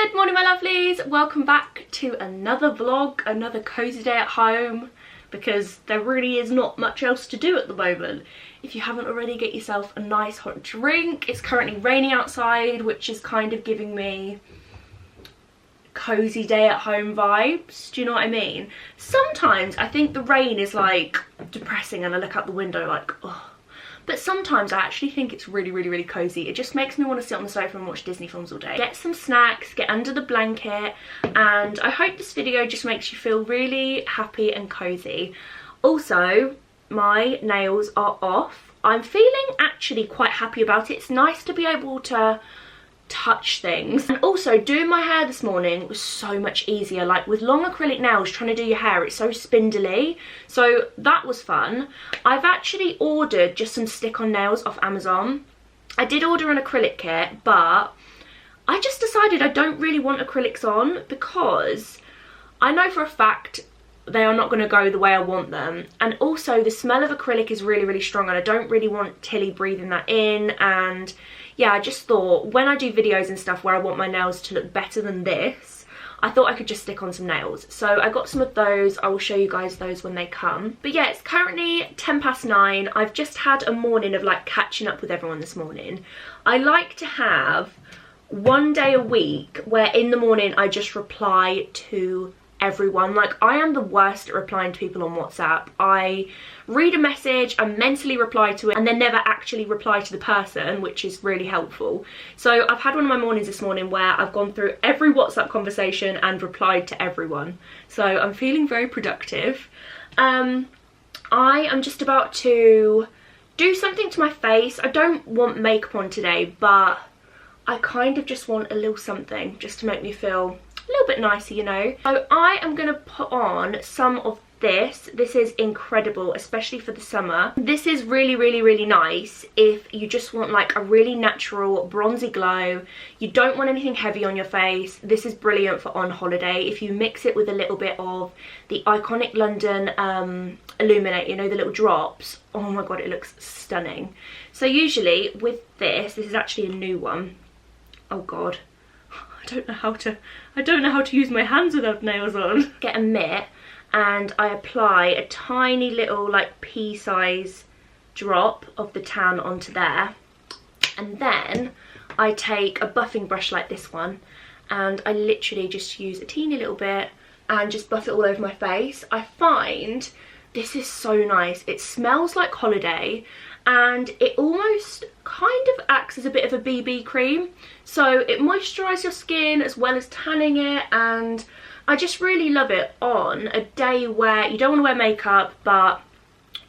Good morning my lovelies, welcome back to another vlog, another cozy day at home, because there really is not much else to do at the moment. If you haven't already, get yourself a nice hot drink. It's currently raining outside, which is kind of giving me cozy day at home vibes, do you know what I mean? Sometimes I think the rain is like depressing and I look out the window like, oh. But sometimes I actually think it's really cozy. It just makes me want to sit on the sofa and watch Disney films all day. Get some snacks, get under the blanket, and I hope this video just makes you feel really happy and cozy. Also, my nails are off. I'm feeling actually quite happy about it. It's nice to be able to touch things. And also, doing my hair this morning was so much easier. Like with long acrylic nails, trying to do your hair, it's so spindly, so that was fun. I've actually ordered just some stick-on nails off Amazon. I did order an acrylic kit, but I just decided I don't really want acrylics on because I know for a fact they are not going to go the way I want them, and also the smell of acrylic is really strong and I don't really want Tilly breathing that in. And yeah, I just thought when I do videos and stuff where I want my nails to look better than this, I thought I could just stick on some nails. So I got some of those. I will show you guys those when they come. But yeah, it's currently 9:10. I've just had a morning of like catching up with everyone this morning. I like to have one day a week where in the morning I just reply to everyone. Like, I am the worst at replying to people on WhatsApp. I read a message, I mentally reply to it, and then never actually reply to the person, which is really helpful. So I've had one of my mornings this morning where I've gone through every WhatsApp conversation and replied to everyone. So I'm feeling very productive. I am just about to do something to my face. I don't want makeup on today, but I kind of just want a little something just to make me feel a little bit nicer, you know. So I am going to put on some of this. This is incredible, especially for the summer. This is really nice if you just want like a really natural bronzy glow. You don't want anything heavy on your face. This is brilliant for on holiday. If you mix it with a little bit of the iconic London Illuminate, you know, the little drops, oh my god, it looks stunning. So usually with this is actually a new one. Oh god, I don't know how to use my hands without nails on. Get a mitt and I apply a tiny little like pea-size drop of the tan onto there, and then I take a buffing brush like this one and I literally just use a teeny little bit and just buff it all over my face. I find this is so nice. It smells like holiday and it almost kind of acts as a bit of a BB cream, so it moisturises your skin as well as tanning it, and I just really love it on a day where you don't want to wear makeup but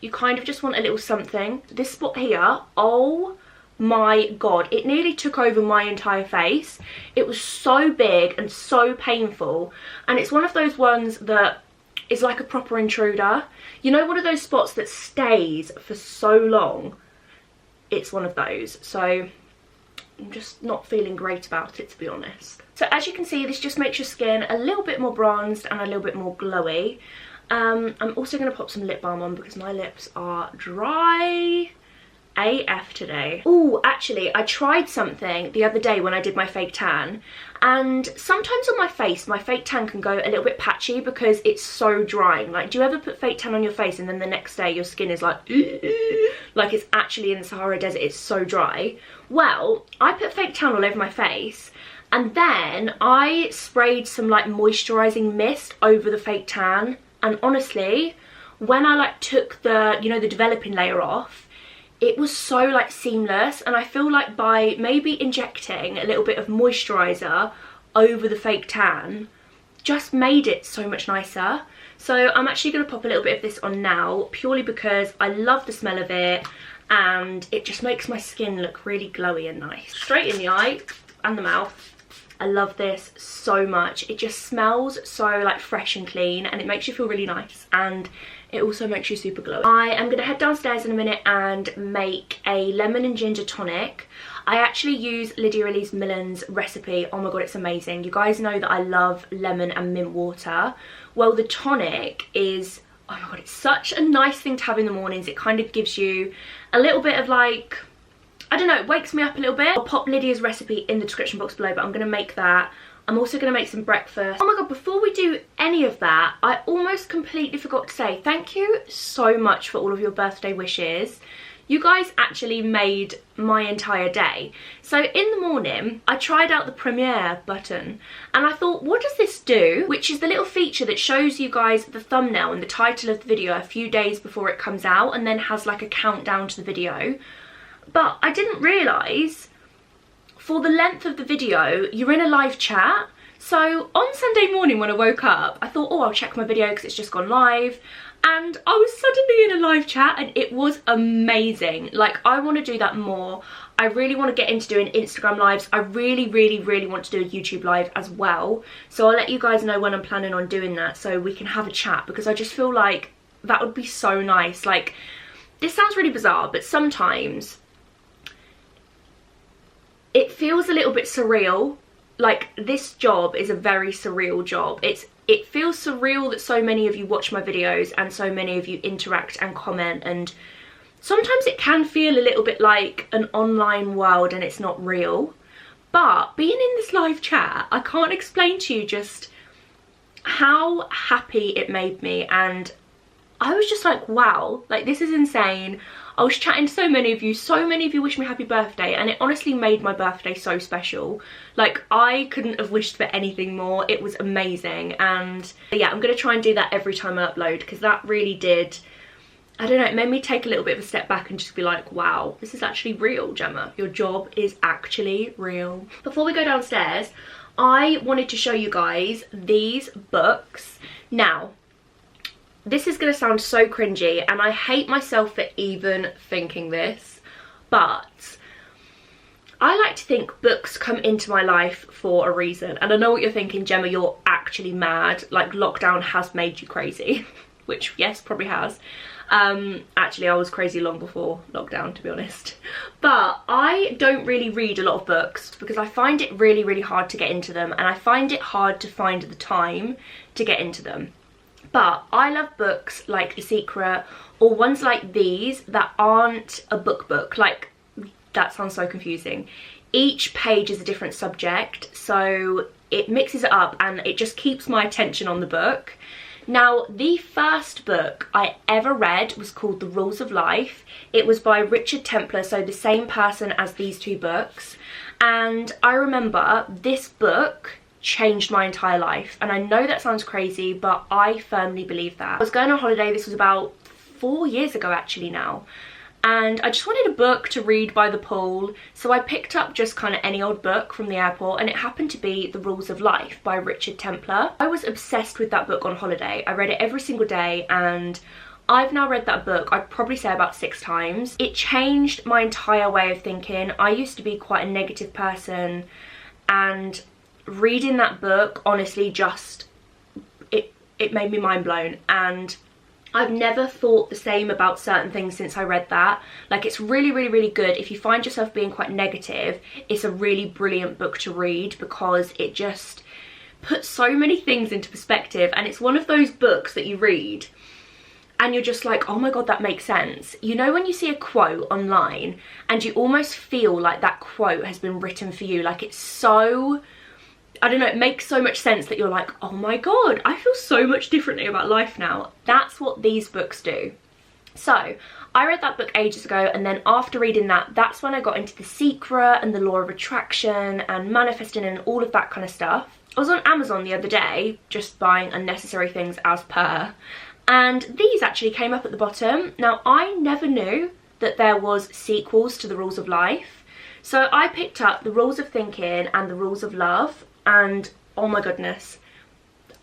you kind of just want a little something. This spot here, oh my god, it nearly took over my entire face. It was so big and so painful, and it's one of those ones that is like a proper intruder. You know, one of those spots that stays for so long? It's one of those. So I'm just not feeling great about it, to be honest. So as you can see, this just makes your skin a little bit more bronzed and a little bit more glowy. I'm also going to pop some lip balm on because my lips are dry AF today. Oh, actually, I tried something the other day when I did my fake tan, and sometimes on my face, my fake tan can go a little bit patchy because it's so drying. Like, do you ever put fake tan on your face and then the next day your skin is like it's actually in the Sahara Desert, it's so dry? Well, I put fake tan all over my face and then I sprayed some like moisturising mist over the fake tan, and honestly, when I like took the, you know, the developing layer off, it was so like seamless, and I feel like by maybe injecting a little bit of moisturiser over the fake tan just made it so much nicer. So I'm actually going to pop a little bit of this on now, purely because I love the smell of it and it just makes my skin look really glowy and nice. Straight in the eye and the mouth. I love this so much. It just smells so like fresh and clean, and it makes you feel really nice, and it also makes you super glowy. I am going to head downstairs in a minute and make a lemon and ginger tonic. I actually use Lydia Elise Millen's recipe. Oh my god, it's amazing. You guys know that I love lemon and mint water. Well, the tonic is, oh my god, it's such a nice thing to have in the mornings. It kind of gives you a little bit of like, I don't know, it wakes me up a little bit. I'll pop Lydia's recipe in the description box below, but I'm going to make that I'm also going to make some breakfast. Oh my god, before we do any of that, I almost completely forgot to say thank you so much for all of your birthday wishes. You guys actually made my entire day. So in the morning, I tried out the premiere button and I thought, what does this do? Which is the little feature that shows you guys the thumbnail and the title of the video a few days before it comes out and then has like a countdown to the video. But I didn't realise for the length of the video, you're in a live chat. So on Sunday morning when I woke up, I thought, oh, I'll check my video because it's just gone live. And I was suddenly in a live chat and it was amazing. Like, I want to do that more. I really want to get into doing Instagram lives. I really want to do a YouTube live as well. So I'll let you guys know when I'm planning on doing that so we can have a chat, because I just feel like that would be so nice. Like, this sounds really bizarre, but sometimes it feels a little bit surreal. Like, this job is a very surreal job. It feels surreal that so many of you watch my videos and so many of you interact and comment, and sometimes it can feel a little bit like an online world and it's not real. But being in this live chat, I can't explain to you just how happy it made me, and I was just like, wow, like, this is insane. I was chatting to so many of you wished me happy birthday, and it honestly made my birthday so special. Like, I couldn't have wished for anything more. It was amazing. And yeah, I'm going to try and do that every time I upload, because that really did, I don't know, it made me take a little bit of a step back and just be like, wow, this is actually real, Gemma. Your job is actually real. Before we go downstairs, I wanted to show you guys these books. Now, this is going to sound so cringy, and I hate myself for even thinking this, but I like to think books come into my life for a reason. And I know what you're thinking, Gemma, you're actually mad. Like, lockdown has made you crazy. Which, yes, probably has. Actually, I was crazy long before lockdown, to be honest. But I don't really read a lot of books because I find it really hard to get into them, and I find it hard to find the time to get into them. But I love books like The Secret, or ones like these that aren't a book. Like, that sounds so confusing. Each page is a different subject, so it mixes it up and it just keeps my attention on the book. Now, the first book I ever read was called The Rules of Life. It was by Richard Templar, so the same person as these two books. And I remember this book changed my entire life, and I know that sounds crazy, but I firmly believe that. I was going on holiday, this was about 4 years ago actually now, and I just wanted a book to read by the pool, so I picked up just kind of any old book from the airport, and it happened to be The Rules of Life by Richard Templar. I was obsessed with that book on holiday. I read it every single day, and I've now read that book, I'd probably say about 6 times. It changed my entire way of thinking. I used to be quite a negative person, and reading that book honestly just it made me mind blown, and I've never thought the same about certain things since I read that. Like, it's really good. If you find yourself being quite negative, it's a really brilliant book to read because it just puts so many things into perspective, and it's one of those books that you read and you're just like, oh my god, that makes sense. You know, when you see a quote online and you almost feel like that quote has been written for you, like, it's so, I don't know, it makes so much sense that you're like, oh my god, I feel so much differently about life now. That's what these books do. So I read that book ages ago, and then after reading that, that's when I got into The Secret and the Law of Attraction and manifesting and all of that kind of stuff. I was on Amazon the other day just buying unnecessary things as per, and these actually came up at the bottom. Now, I never knew that there was sequels to The Rules of Life, so I picked up The Rules of Thinking and The Rules of Love, and oh my goodness,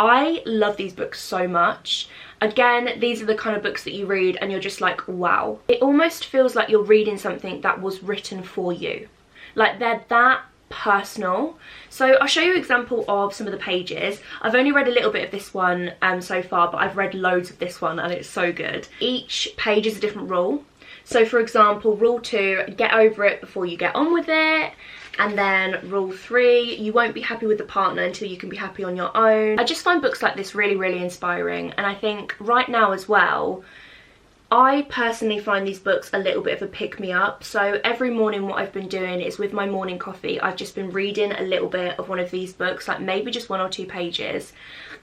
I love these books so much. Again, these are the kind of books that you read and you're just like, wow. It almost feels like you're reading something that was written for you. Like, they're that personal. So I'll show you an example of some of the pages. I've only read a little bit of this one so far, but I've read loads of this one and it's so good. Each page is a different rule. So for example, rule 2, get over it before you get on with it. And then rule 3, you won't be happy with the partner until you can be happy on your own. I just find books like this really inspiring, and I think right now as well, I personally find these books a little bit of a pick-me-up. So every morning what I've been doing is with my morning coffee, I've just been reading a little bit of one of these books, like maybe just 1 or 2 pages.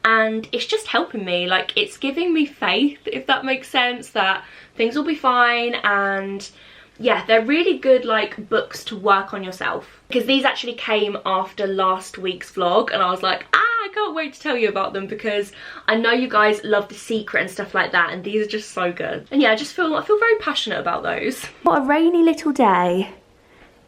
And it's just helping me, like it's giving me faith, if that makes sense, that things will be fine. And yeah, they're really good like books to work on yourself, because these actually came after last week's vlog and I was like, I can't wait to tell you about them because I know you guys love The Secret and stuff like that, and these are just so good. And yeah, I feel very passionate about those. What a rainy little day.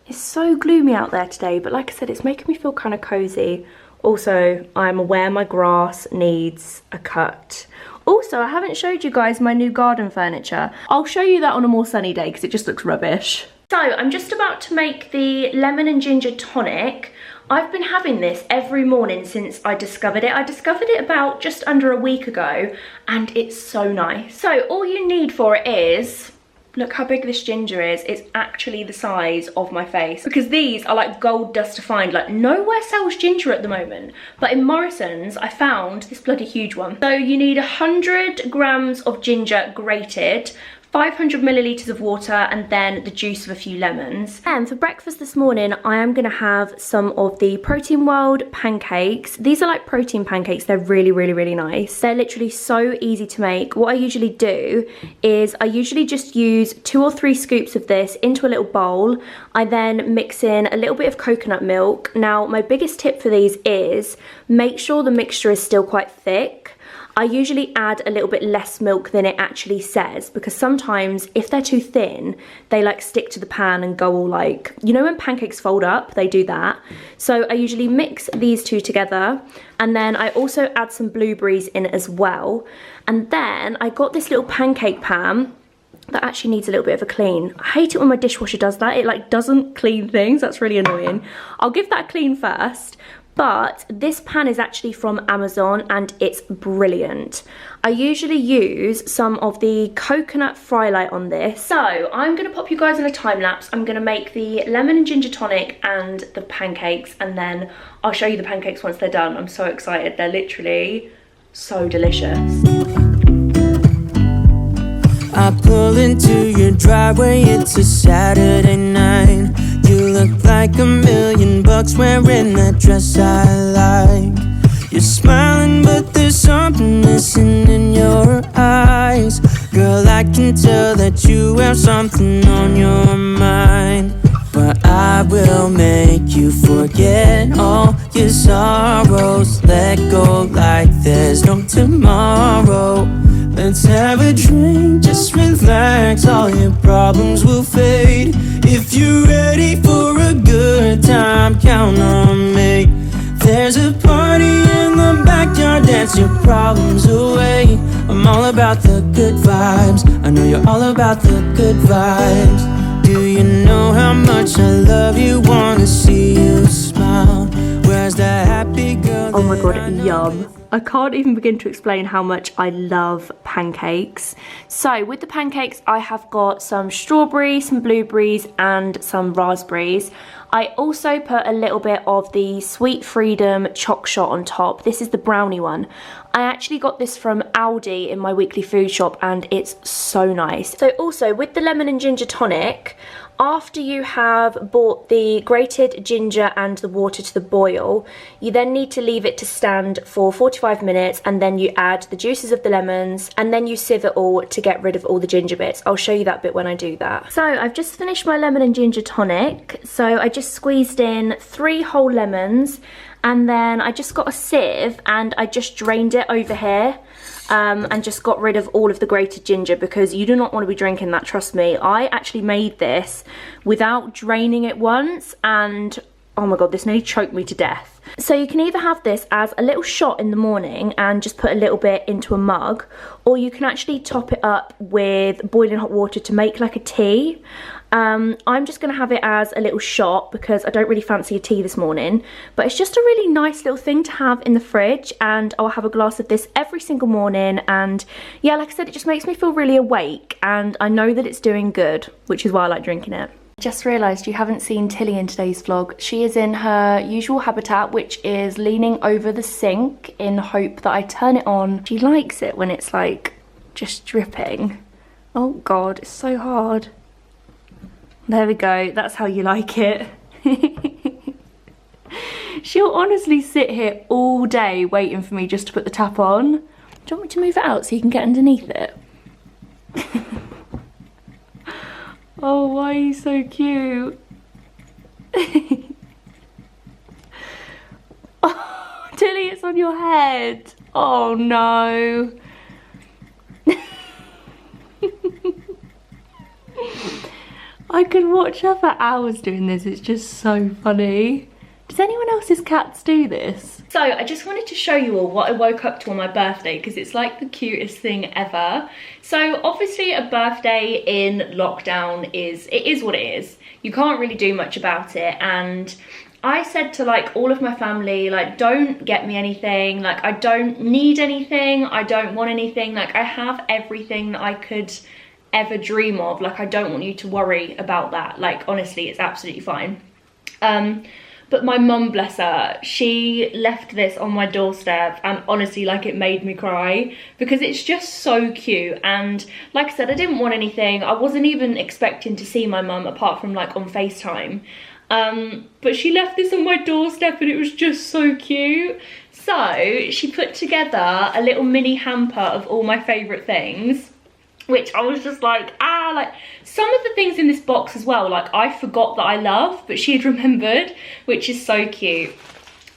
It's so gloomy out there today, but like I said, it's making me feel kind of cozy. Also, I'm aware my grass needs a cut. Also, I haven't showed you guys my new garden furniture. I'll show you that on a more sunny day because it just looks rubbish. So I'm just about to make the lemon and ginger tonic. I've been having this every morning since I discovered it. I discovered it about just under a week ago and it's so nice. So all you need for it is, look how big this ginger is. It's actually the size of my face, because these are like gold dust to find. Like nowhere sells ginger at the moment, but in Morrison's I found this bloody huge one. So you need 100 grams of ginger grated, 500 millilitres of water, and then the juice of a few lemons. And for breakfast this morning, I am gonna have some of the Protein World pancakes. These are like protein pancakes. They're really, really, really nice. They're literally so easy to make. What I usually do is I usually just use 2 or 3 scoops of this into a little bowl. I then mix in a little bit of coconut milk. Now, my biggest tip for these is make sure the mixture is still quite thick. I usually add a little bit less milk than it actually says, because sometimes if they're too thin, they like stick to the pan and go all like, you know when pancakes fold up, they do that. So I usually mix these two together, and then I also add some blueberries in as well. And then I got this little pancake pan that actually needs a little bit of a clean. I hate it when my dishwasher does that. It like doesn't clean things. That's really annoying. I'll give that a clean first. But this pan is actually from Amazon and it's brilliant. I usually use some of the coconut fry light on this. So I'm gonna pop you guys in a time lapse. I'm gonna make the lemon and ginger tonic and the pancakes, and then I'll show you the pancakes once they're done. I'm so excited. They're literally so delicious. I pull into your driveway, it's a Saturday night. You look like $1,000,000 wearing that dress I like. You're smiling, but there's something missing in your eyes. Girl, I can tell that you have something on your mind. But I will make you forget all your sorrows. Let go like there's no tomorrow. Let's have a drink, just relax, all your problems will fade. If you're ready for a good time, count on me. There's a party in the backyard, dance your problems away. I'm all about the good vibes, I know you're all about the good vibes. Do you know how much I love you, wanna see you smile? Where's that happy girl? Oh my god, yum. I can't even begin to explain how much I love pancakes. So with the pancakes, I have got some strawberries, some blueberries, and some raspberries. I also put a little bit of the Sweet Freedom Choc Shot on top. This is the brownie one. I actually got this from Aldi in my weekly food shop and it's so nice. So also with the lemon and ginger tonic, after you have brought the grated ginger and the water to the boil, you then need to leave it to stand for 45 minutes, and then you add the juices of the lemons, and then you sieve it all to get rid of all the ginger bits. I'll show you that bit when I do that. So I've just finished my lemon and ginger tonic. So I just squeezed in 3 whole lemons, and then I just got a sieve and I just drained it over here. And just got rid of all of the grated ginger, because you do not want to be drinking that, trust me. I actually made this without draining it once, and oh my god, this nearly choked me to death. So you can either have this as a little shot in the morning and just put a little bit into a mug, or you can actually top it up with boiling hot water to make like a tea. I'm just going to have it as a little shot because I don't really fancy a tea this morning, but it's just a really nice little thing to have in the fridge, and I'll have a glass of this every single morning. And yeah, like I said, it just makes me feel really awake, and I know that it's doing good, which is why I like drinking it. Just realised you haven't seen Tilly in today's vlog. She is in her usual habitat, which is leaning over the sink in hope that I turn it on. She likes it when it's like just dripping. Oh God, it's so hard. There we go, that's how you like it. She'll honestly sit here all day waiting for me just to put the tap on. Do you want me to move it out so you can get underneath it? Oh, why are you so cute? Oh, Tilly, it's on your head. Oh no. I could watch her for hours doing this, it's just so funny. Does anyone else's cats do this? So I just wanted to show you all what I woke up to on my birthday because it's like the cutest thing ever. So obviously a birthday in lockdown is what it is. You can't really do much about it, and I said to like all of my family, like, don't get me anything, like I don't need anything, I don't want anything, like I have everything that I could ever dream of, like I don't want you to worry about that, like honestly it's absolutely fine. But my mum, bless her, she left this on my doorstep and honestly like it made me cry because it's just so cute. And like I said, I didn't want anything, I wasn't even expecting to see my mum apart from like on FaceTime. But she left this on my doorstep and it was just so cute. So she put together a little mini hamper of all my favourite things, which I was just like, like some of the things in this box as well, like I forgot that I love, but she had remembered, which is so cute.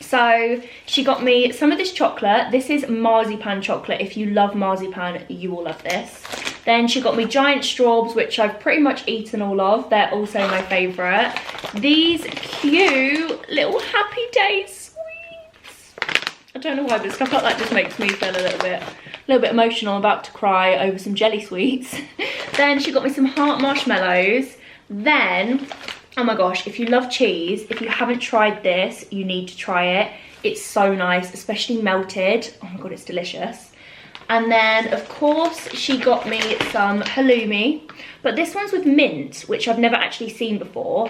So she got me some of this chocolate. This is marzipan chocolate. If you love marzipan, you will love this. Then she got me giant straws, which I've pretty much eaten all of. They're also my favourite. These cute little Happy Days sweets. I don't know why, but stuff like that just makes me feel a little bit emotional. I'm about to cry over some jelly sweets. Then she got me some heart marshmallows. Then, oh my gosh, if you love cheese, if you haven't tried this, you need to try it. It's so nice, especially melted. Oh my God, it's delicious. And then, of course, she got me some halloumi, but this one's with mint, which I've never actually seen before,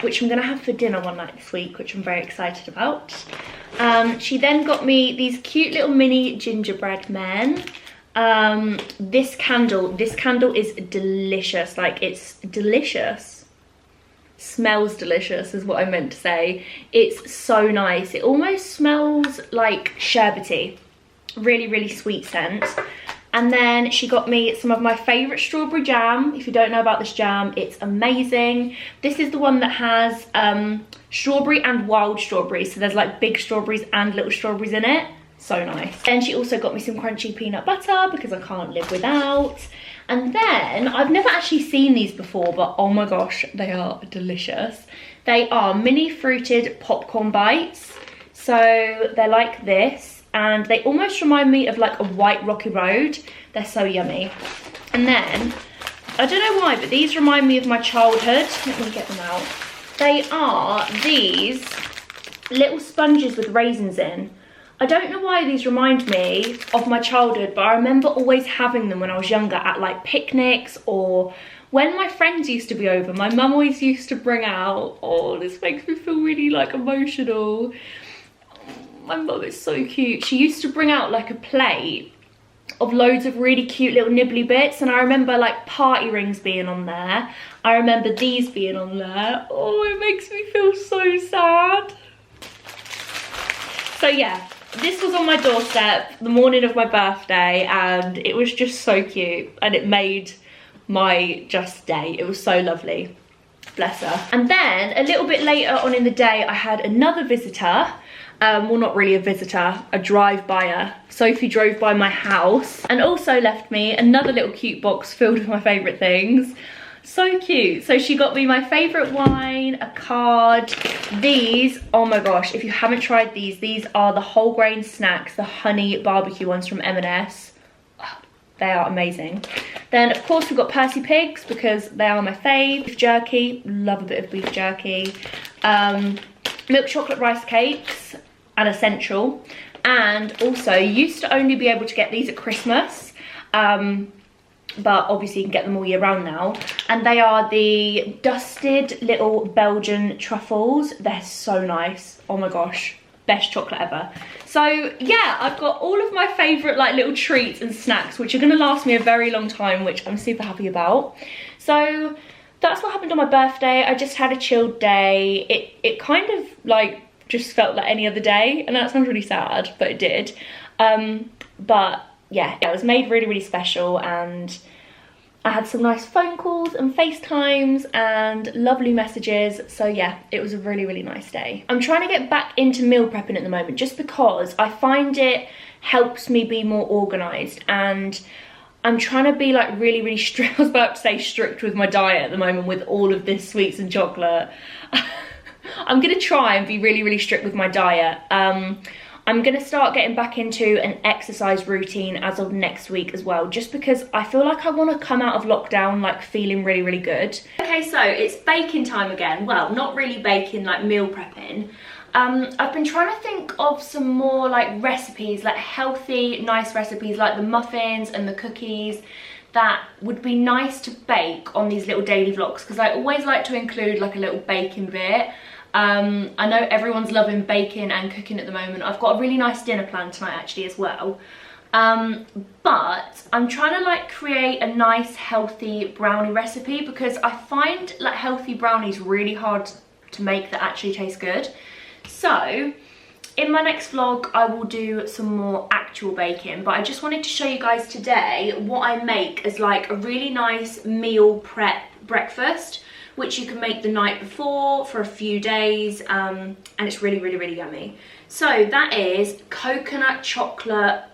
which I'm gonna have for dinner one night this week, which I'm very excited about. She then got me these cute little mini gingerbread men. This candle is delicious, like it's delicious. Smells delicious is what I meant to say. It's so nice. It almost smells like sherbety. Really, really sweet scent. And then she got me some of my favourite strawberry jam. If you don't know about this jam, it's amazing. This is the one that has strawberry and wild strawberries. So there's like big strawberries and little strawberries in it. So nice. Then she also got me some crunchy peanut butter because I can't live without. And then, I've never actually seen these before, but oh my gosh, they are delicious. They are mini fruited popcorn bites. So they're like this. And they almost remind me of like a white rocky road. They're so yummy. And then, I don't know why, but these remind me of my childhood. Let me get them out. They are these little sponges with raisins in. I don't know why these remind me of my childhood, but I remember always having them when I was younger at like picnics or when my friends used to be over. My mum always used to bring out, oh, this makes me feel really like emotional. My mum is so cute. She used to bring out like a plate of loads of really cute little nibbly bits, and I remember like party rings being on there. I remember these being on there. Oh, it makes me feel so sad. So yeah, this was on my doorstep the morning of my birthday, and it was just so cute, and it made my just day. It was so lovely. Bless her. And then a little bit later on in the day, I had another visitor. Well, not really a visitor, a drive-byer. Sophie drove by my house and also left me another little cute box filled with my favourite things. So cute. So she got me my favourite wine, a card, these, oh my gosh, if you haven't tried these are the whole grain snacks, the honey barbecue ones from M&S. They are amazing. Then of course we've got Percy Pigs because they are my fave. Beef jerky, love a bit of beef jerky. Milk chocolate rice cakes, an essential. And also used to only be able to get these at Christmas. But obviously you can get them all year round now. And they are the dusted little Belgian truffles. They're so nice. Oh my gosh, best chocolate ever. So yeah, I've got all of my favourite like little treats and snacks, which are going to last me a very long time, which I'm super happy about. So that's what happened on my birthday. I just had a chilled day. It kind of like just felt like any other day, and that sounds really sad, but it did. But yeah, it was made really, really special, and I had some nice phone calls and FaceTimes and lovely messages. So yeah, it was a really, really nice day. I'm trying to get back into meal prepping at the moment just because I find it helps me be more organised, and I'm trying to be like really, really strict. I was about to say strict with my diet at the moment with all of this sweets and chocolate. I'm going to try and be really, really strict with my diet. I'm going to start getting back into an exercise routine as of next week as well, just because I feel like I want to come out of lockdown like feeling really, really good. Okay, so it's baking time again. Well, not really baking, like meal prepping. I've been trying to think of some more like recipes, like healthy, nice recipes, like the muffins and the cookies that would be nice to bake on these little daily vlogs, because I always like to include like a little baking bit. I know everyone's loving baking and cooking at the moment. I've got a really nice dinner plan tonight actually as well. But I'm trying to like create a nice healthy brownie recipe, because I find like healthy brownies really hard to make that actually taste good. So in my next vlog I will do some more actual baking, but I just wanted to show you guys today what I make as like a really nice meal prep breakfast, which you can make the night before for a few days, and it's really, really, really yummy. So that is coconut chocolate,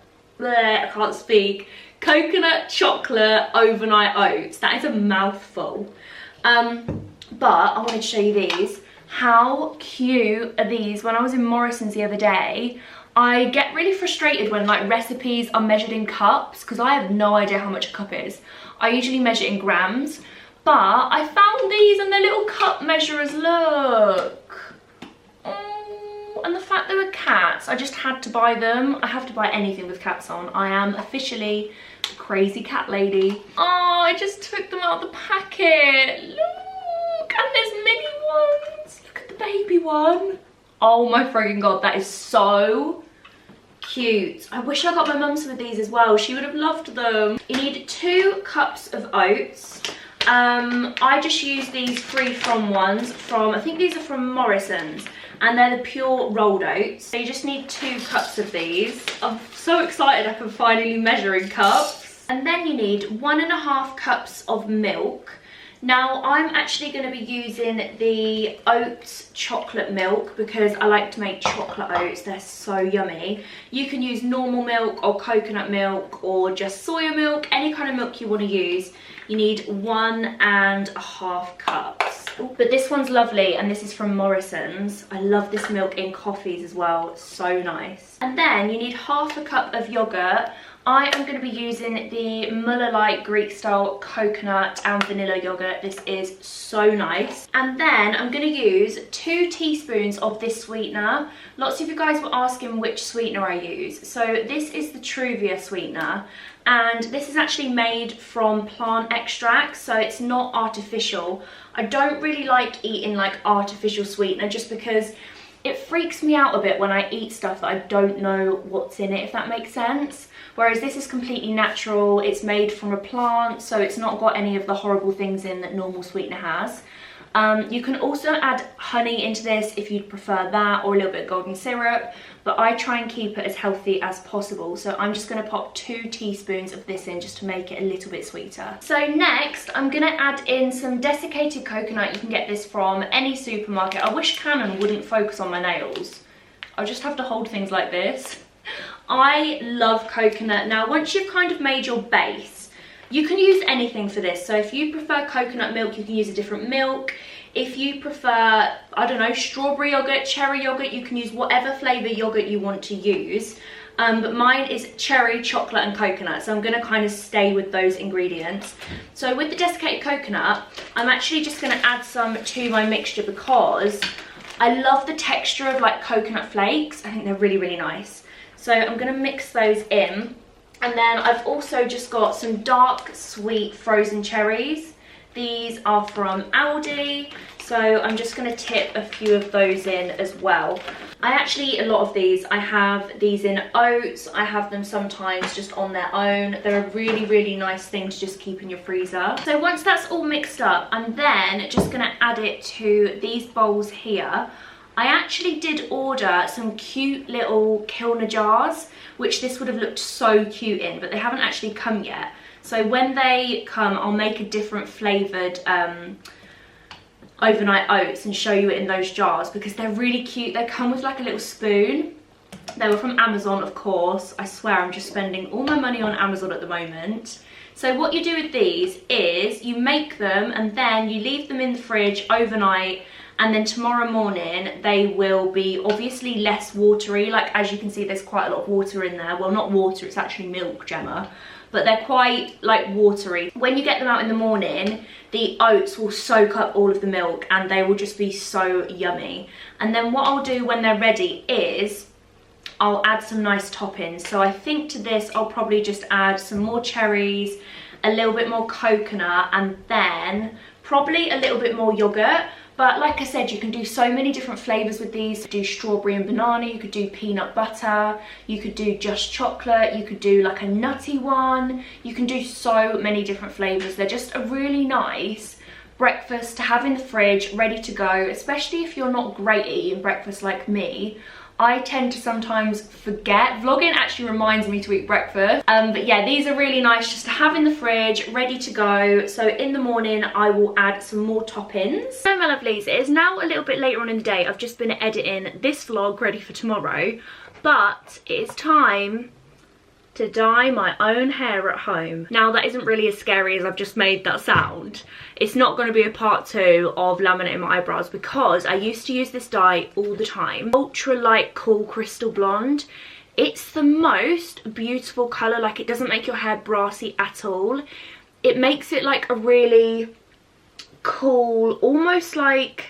I can't speak, coconut chocolate overnight oats. That is a mouthful. But I wanted to show you these. How cute are these? When I was in Morrison's the other day, I get really frustrated when like recipes are measured in cups, because I have no idea how much a cup is. I usually measure in grams. But I found these and they're little cup measurers, look. Oh, and the fact they were cats, I just had to buy them. I have to buy anything with cats on. I am officially a crazy cat lady. Oh, I just took them out of the packet. Look, and there's mini ones. Look at the baby one. Oh my friggin' god, that is so cute. I wish I got my mum some of these as well. She would have loved them. You need 2 cups of oats. I just use these free from ones from, I think these are from Morrison's, and they're the pure rolled oats. So you just need 2 cups of these. I'm so excited I can finally measure in cups. And then you need 1.5 cups of milk. Now I'm actually going to be using the Oats chocolate milk because I like to make chocolate oats. They're so yummy. You can use normal milk or coconut milk or just soya milk, any kind of milk you want to use. You need 1.5 cups. Ooh, but this one's lovely, and this is from Morrison's. I love this milk in coffees as well, so nice. And then you need 1/2 cup of yogurt. I am going to be using the Muller Light Greek style coconut and vanilla yogurt. This is so nice. And then I'm going to use 2 teaspoons of this sweetener. Lots of you guys were asking which sweetener I use. So this is the Truvia sweetener. And this is actually made from plant extracts, so it's not artificial. I don't really like eating like artificial sweetener just because it freaks me out a bit when I eat stuff that I don't know what's in it, if that makes sense. Whereas this is completely natural, it's made from a plant, so it's not got any of the horrible things in that normal sweetener has. You can also add honey into this if you'd prefer that, or a little bit of golden syrup, but I try and keep it as healthy as possible. So I'm just going to pop 2 teaspoons of this in just to make it a little bit sweeter. So next I'm going to add in some desiccated coconut. You can get this from any supermarket. I wish Canon wouldn't focus on my nails. I'll just have to hold things like this. I love coconut. Now once you've kind of made your base, you can use anything for this. So if you prefer coconut milk, you can use a different milk. If you prefer, I don't know, strawberry yogurt, cherry yogurt, you can use whatever flavour yogurt you want to use. But mine is cherry, chocolate and coconut, so I'm going to kind of stay with those ingredients. So with the desiccated coconut, I'm actually just going to add some to my mixture because I love the texture of like coconut flakes. I think they're really, really nice. So I'm going to mix those in. And then I've also just got some dark sweet frozen cherries. These are from Aldi. So I'm just going to tip a few of those in as well. I actually eat a lot of these. I have these in oats. I have them sometimes just on their own. They're a really, really nice thing to just keep in your freezer. So once that's all mixed up, I'm then just going to add it to these bowls here. I actually did order some cute little Kilner jars, which this would have looked so cute in, but they haven't actually come yet. So when they come, I'll make a different flavoured overnight oats and show you it in those jars, because they're really cute. They come with like a little spoon. They were from Amazon, of course. I swear I'm just spending all my money on Amazon at the moment. So what you do with these is you make them and then you leave them in the fridge overnight, and then tomorrow morning they will be obviously less watery. Like, as you can see, there's quite a lot of water in there. Well, not water, it's actually milk, Gemma. But they're quite like watery. When you get them out in the morning, the oats will soak up all of the milk and they will just be so yummy. And then what I'll do when they're ready is I'll add some nice toppings. So I think to this I'll probably just add some more cherries, a little bit more coconut, and then probably a little bit more yogurt. But like I said, you can do so many different flavours with these. You could do strawberry and banana, you could do peanut butter, you could do just chocolate, you could do like a nutty one. You can do so many different flavours. They're just a really nice breakfast to have in the fridge, ready to go, especially if you're not great at eating breakfast like me. I tend to sometimes forget. Vlogging actually reminds me to eat breakfast. But yeah, these are really nice just to have in the fridge, ready to go. So in the morning, I will add some more toppings. So my lovelies, it is now a little bit later on in the day. I've just been editing this vlog ready for tomorrow. But it is time to dye my own hair at home. Now that isn't really as scary as I've just made that sound. It's not going to be a part 2 of laminating my eyebrows, because I used to use this dye all the time. Ultra light cool crystal blonde. It's the most beautiful colour. Like, it doesn't make your hair brassy at all. It makes it like a really cool, almost like,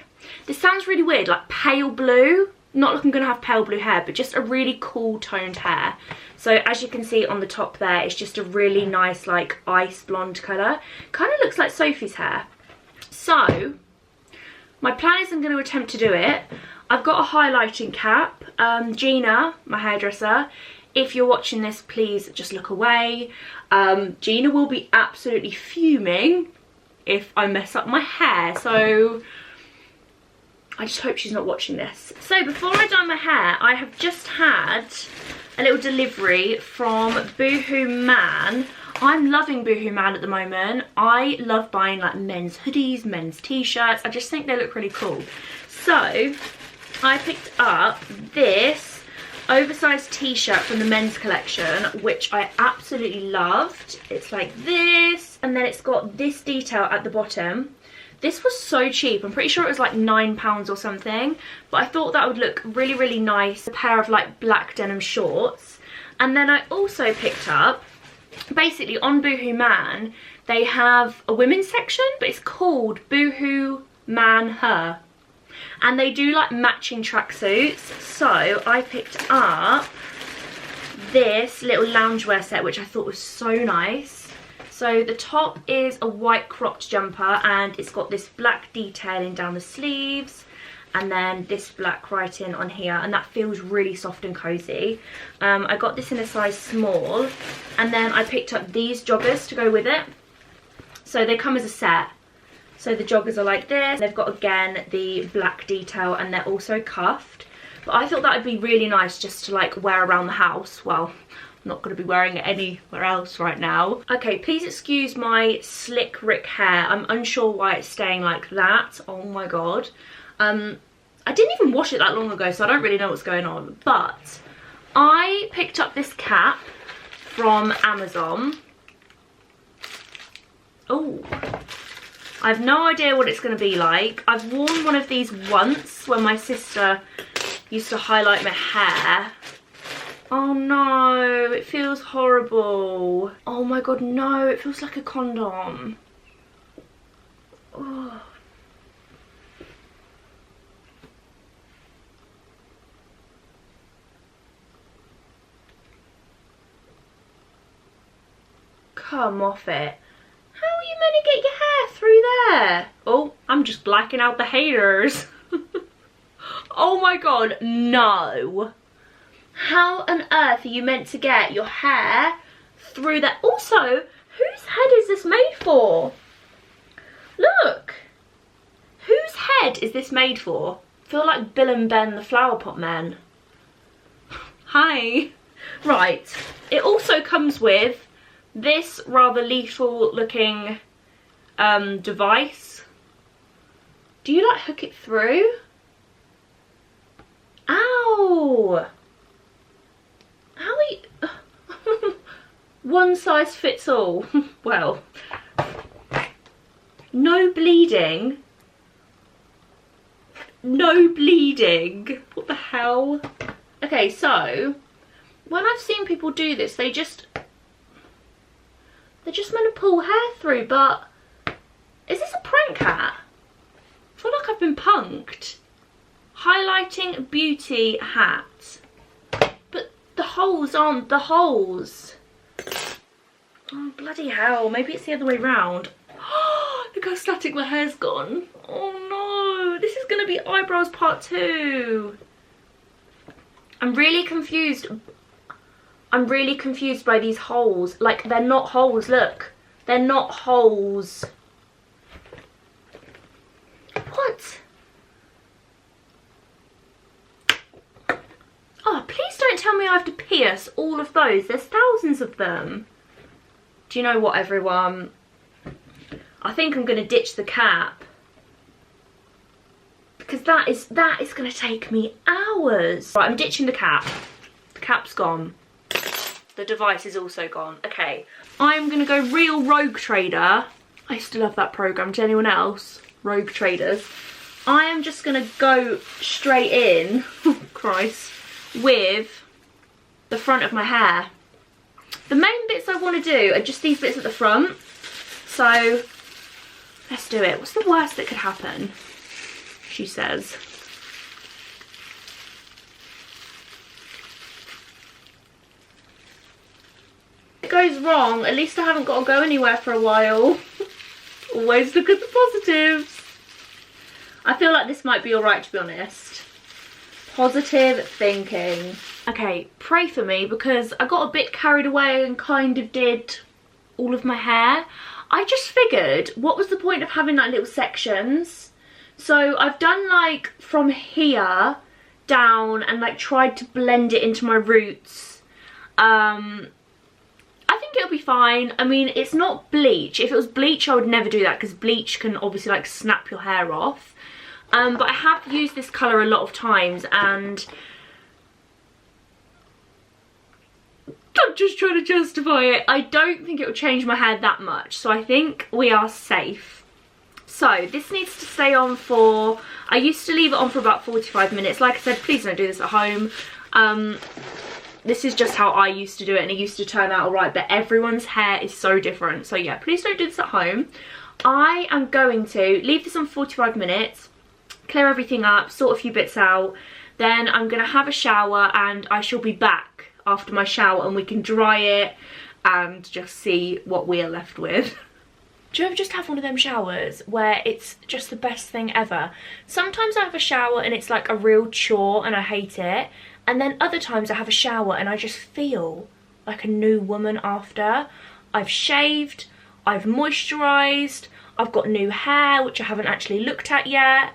this sounds really weird, like pale blue. Not like I'm going to have pale blue hair, but just a really cool toned hair. So as you can see on the top there, it's just a really nice like ice blonde colour. Kind of looks like Sophie's hair. So my plan is I'm going to attempt to do it. I've got a highlighting cap. Gina, my hairdresser, if you're watching this, please just look away. Gina will be absolutely fuming if I mess up my hair. So I just hope she's not watching this. So before I dye my hair, I have just had a little delivery from Boohoo Man. I'm loving Boohoo Man at the moment. I love buying like men's hoodies, men's t-shirts. I just think they look really cool. So I picked up this oversized t-shirt from the men's collection, which I absolutely loved. It's like this, and then it's got this detail at the bottom. This was so cheap. I'm pretty sure it was like £9 or something, but I thought that would look really, really nice. A pair of like black denim shorts. And then I also picked up, basically on Boohoo Man, they have a women's section, but it's called Boohoo Man Her. And they do like matching tracksuits. So I picked up this little loungewear set, which I thought was so nice. So the top is a white cropped jumper, and it's got this black detailing down the sleeves, and then this black writing on here, and that feels really soft and cozy. I got this in a size small, and then I picked up these joggers to go with it. So they come as a set. So the joggers are like this. They've got, again, the black detail, and they're also cuffed. But I thought that would be really nice just to like wear around the house. Well, not going to be wearing it anywhere else right now. Okay, please excuse my slick Rick hair. I'm unsure why it's staying like that. Oh my god. I didn't even wash it that long ago, so I don't really know what's going on. But I picked up this cap from Amazon. Oh, I have no idea what it's going to be like. I've worn one of these once when my sister used to highlight my hair. Oh no, it feels horrible. Oh my god, no, it feels like a condom. Oh. Come off it. How are you meant to get your hair through there? Oh, I'm just blacking out the haters. Oh my god, no. How on earth are you meant to get your hair through that? Also, whose head is this made for? Look. Whose head is this made for? I feel like Bill and Ben, the flower pot men. Hi. Right. It also comes with this rather lethal looking device. Do you like hook it through? Ow! How are you... One size fits all. Well, no bleeding. No bleeding. What the hell? Okay, so when I've seen people do this, they're just meant to pull hair through, but is this a prank hat? I feel like I've been punked. Highlighting beauty hat. But the holes aren't the holes. Oh, bloody hell. Maybe it's the other way round. Look how static my hair's gone. Oh no. This is going to be eyebrows part 2. I'm really confused. I'm really confused by these holes. Like, they're not holes, look. They're not holes. What? Oh, please don't tell me I have to pierce all of those. There's thousands of them. Do you know what, everyone? I think I'm going to ditch the cap. Because that is going to take me hours. Right, I'm ditching the cap. The cap's gone. The device is also gone. Okay, I'm going to go real Rogue Trader. I used to love that program. To anyone else? Rogue Traders. I am just going to go straight in, oh Christ, with the front of my hair. The main bits I want to do are just these bits at the front. So, let's do it. What's the worst that could happen? She says. If it goes wrong, at least I haven't got to go anywhere for a while. Always look at the positives. I feel like this might be alright, to be honest. Positive thinking. Okay, pray for me because I got a bit carried away and kind of did all of my hair. I just figured, what was the point of having like little sections? So I've done like from here down and like tried to blend it into my roots. I think it'll be fine. I mean, it's not bleach. If it was bleach, I would never do that because bleach can obviously like snap your hair off. But I have used this colour a lot of times and I'm just trying to justify it. I don't think it will change my hair that much, so I think we are safe. So this needs to stay on for, I used to leave it on for about 45 minutes. Like I said, please don't do this at home. This is just how I used to do it and it used to turn out alright, but everyone's hair is so different. So yeah, please don't do this at home. I am going to leave this on 45 minutes, clear everything up, sort a few bits out. Then I'm going to have a shower and I shall be back after my shower and we can dry it and just see what we're left with. Do you ever just have one of them showers where it's just the best thing ever? Sometimes I have a shower and it's like a real chore and I hate it. And then other times I have a shower and I just feel like a new woman after. I've shaved, I've moisturised, I've got new hair which I haven't actually looked at yet.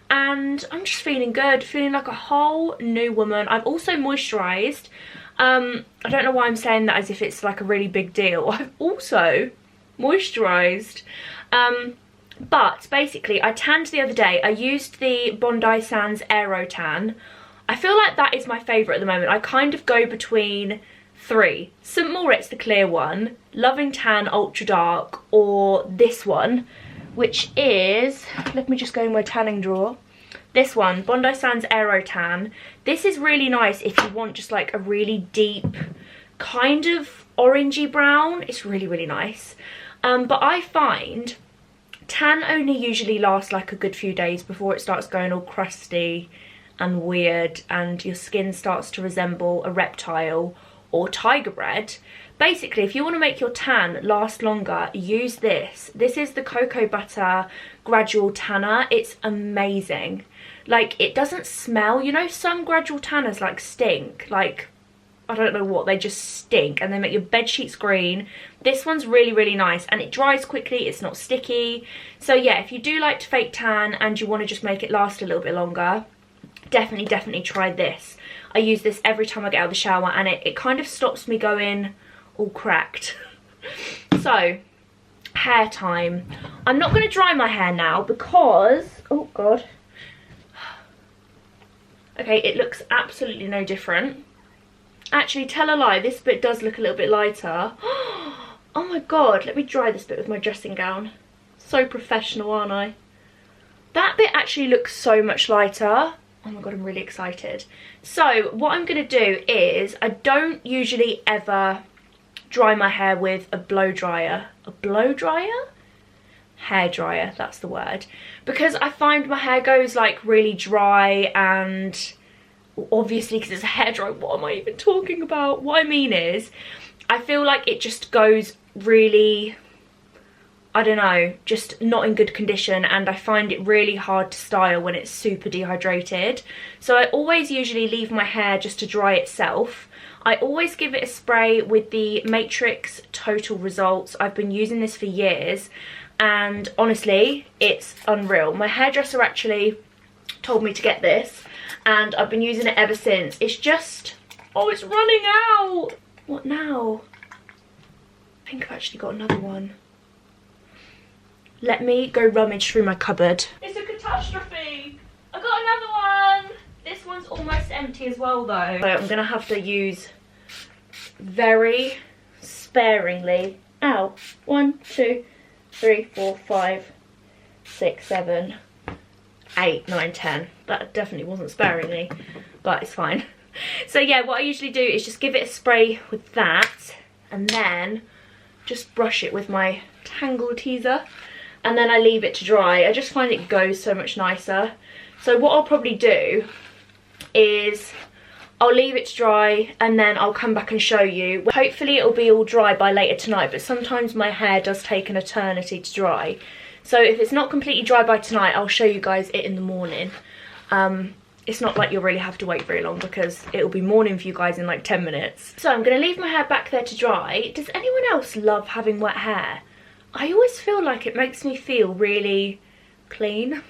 And I'm just feeling good, feeling like a whole new woman. I've also moisturised. I don't know why I'm saying that as if it's like a really big deal. I've also moisturised. But basically I tanned the other day. I used the Bondi Sands Aero Tan. I feel like that is my favourite at the moment. I kind of go between 3. St Moritz, the clear one, Loving Tan Ultra Dark, or this one, which is, let me just go in my tanning drawer. This one, Bondi Sands Aero Tan. This is really nice if you want just like a really deep, kind of orangey brown. It's really, really nice. But I find tan only usually lasts like a good few days before it starts going all crusty and weird and your skin starts to resemble a reptile or tiger bread. Basically, if you want to make your tan last longer, use this. This is the cocoa butter gradual tanner. It's amazing. Like, it doesn't smell, you know, some gradual tanners like stink, like I don't know what, they just stink and they make your bed sheets green. This one's really, really nice and it dries quickly, it's not sticky. So yeah, if you do like to fake tan and you want to just make it last a little bit longer, definitely try this. I use this every time I get out of the shower and it kind of stops me going all cracked. So, hair time. I'm not going to dry my hair now because, oh god. Okay, it looks absolutely no different. Actually, tell a lie, this bit does look a little bit lighter. Oh my god, let me dry this bit with my dressing gown. So professional, aren't I? That bit actually looks so much lighter. Oh my god, I'm really excited. So, what I'm going to do is, I don't usually ever dry my hair with a blow dryer. A blow dryer? Hair dryer, that's the word. Because I find my hair goes like really dry and obviously because it's a hairdryer, what am I even talking about? What I mean is, I feel like it just goes really, I don't know, just not in good condition, and I find it really hard to style when it's super dehydrated. So I always usually leave my hair just to dry itself. I always give it a spray with the Matrix Total Results. I've been using this for years and honestly, it's unreal. My hairdresser actually told me to get this and I've been using it ever since. It's just, oh, it's running out. What now? I think I've actually got another one. Let me go rummage through my cupboard. It's a catastrophe. I got another one. This one's almost empty as well though. So I'm gonna have to use very sparingly. Ow. 1, 2, 3, 4, 5, 6, 7, 8, 9, 10. That definitely wasn't sparingly, but it's fine. So yeah, what I usually do is just give it a spray with that and then just brush it with my Tangle Teaser and then I leave it to dry. I just find it goes so much nicer. So what I'll probably do is I'll leave it to dry and then I'll come back and show you. Hopefully it'll be all dry by later tonight, but sometimes my hair does take an eternity to dry. So if it's not completely dry by tonight, I'll show you guys it in the morning. It's not like you'll really have to wait very long because it'll be morning for you guys in like 10 minutes. So I'm going to leave my hair back there to dry. Does anyone else love having wet hair? I always feel like it makes me feel really clean,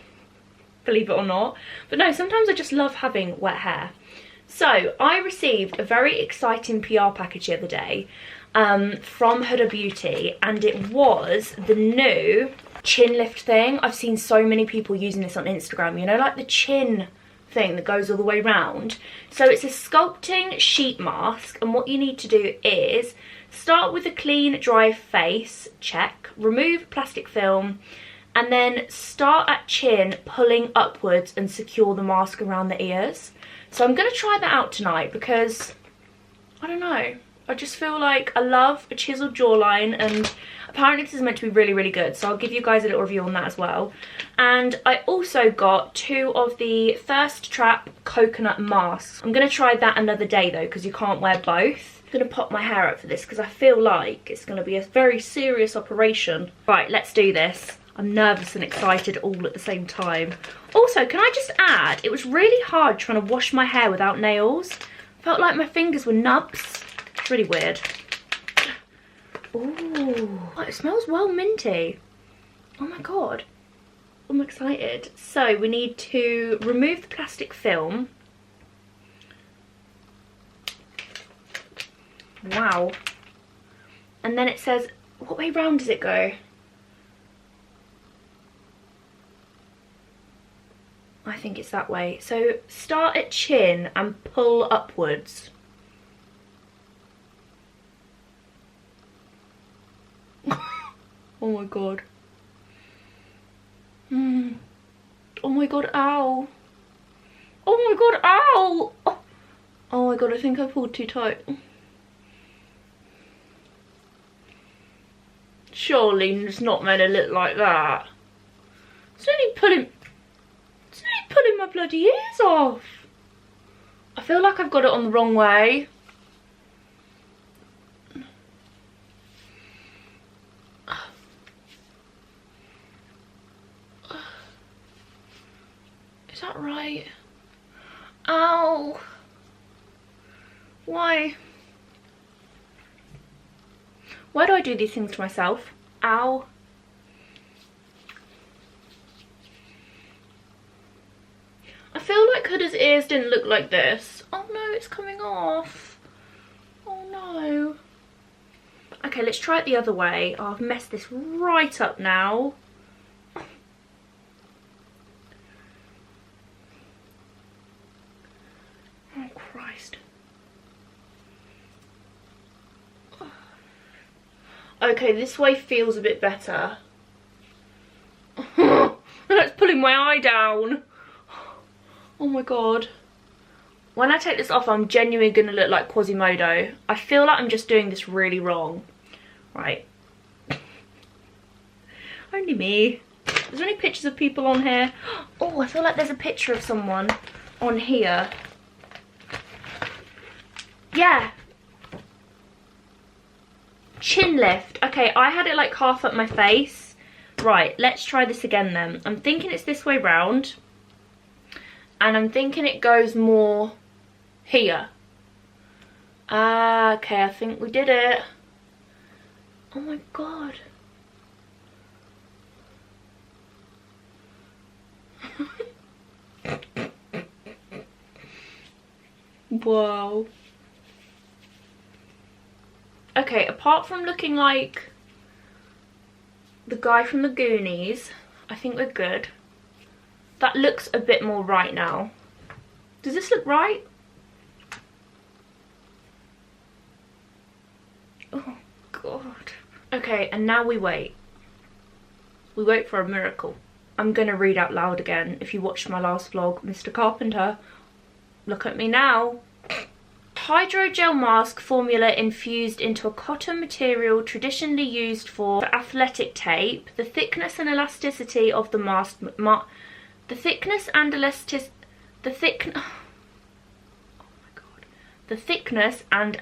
believe it or not. But no, sometimes I just love having wet hair. So I received a very exciting PR package the other day from Huda Beauty and it was the new chin lift thing. I've seen so many people using this on Instagram, you know, like the chin thing that goes all the way round. So it's a sculpting sheet mask and what you need to do is start with a clean dry face, check, remove plastic film and then start at chin pulling upwards and secure the mask around the ears. So I'm going to try that out tonight because I don't know, I just feel like I love a chiseled jawline and apparently this is meant to be really, really good. So I'll give you guys a little review on that as well. And I also got 2 of the Thirst Trap coconut masks. I'm going to try that another day though because you can't wear both. I'm going to pop my hair up for this because I feel like it's going to be a very serious operation. Right, let's do this. I'm nervous and excited all at the same time. Also, can I just add, it was really hard trying to wash my hair without nails. Felt like my fingers were nubs. It's really weird. Ooh, oh, it smells well minty. Oh my god, I'm excited. So we need to remove the plastic film. Wow. And then it says, what way round does it go? I think it's that way. So start at chin and pull upwards. Oh my god. Oh my god, ow. Oh my god, ow. Oh my god, I think I pulled too tight. Surely it's not meant to look like that. It's only pulling my bloody ears off. I feel like I've got it on the wrong way. Is that right? Ow. Why? Why do I do these things to myself? Ow. I feel like Huda's ears didn't look like this. Oh no, it's coming off. Oh no. Okay, let's try it the other way. Oh, I've messed this right up now. Oh Christ. Okay, this way feels a bit better. It's pulling my eye down. Oh my god. When I take this off, I'm genuinely going to look like Quasimodo. I feel like I'm just doing this really wrong. Right. Only me. Is there any pictures of people on here? Oh, I feel like there's a picture of someone on here. Yeah. Chin lift. Okay, I had it like half up my face. Right, let's try this again then. I'm thinking it's this way round. And I'm thinking it goes more here. Okay, I think we did it. Oh my god. Whoa. Okay, apart from looking like the guy from the Goonies, I think we're good. That looks a bit more right now. Does this look right? Oh god. Okay, and now we wait. We wait for a miracle. I'm gonna read out loud again. If you watched my last vlog, Mr. Carpenter, look at me now. Hydrogel mask formula infused into a cotton material traditionally used for athletic tape. The thickness and elasticity of the mask the thickness and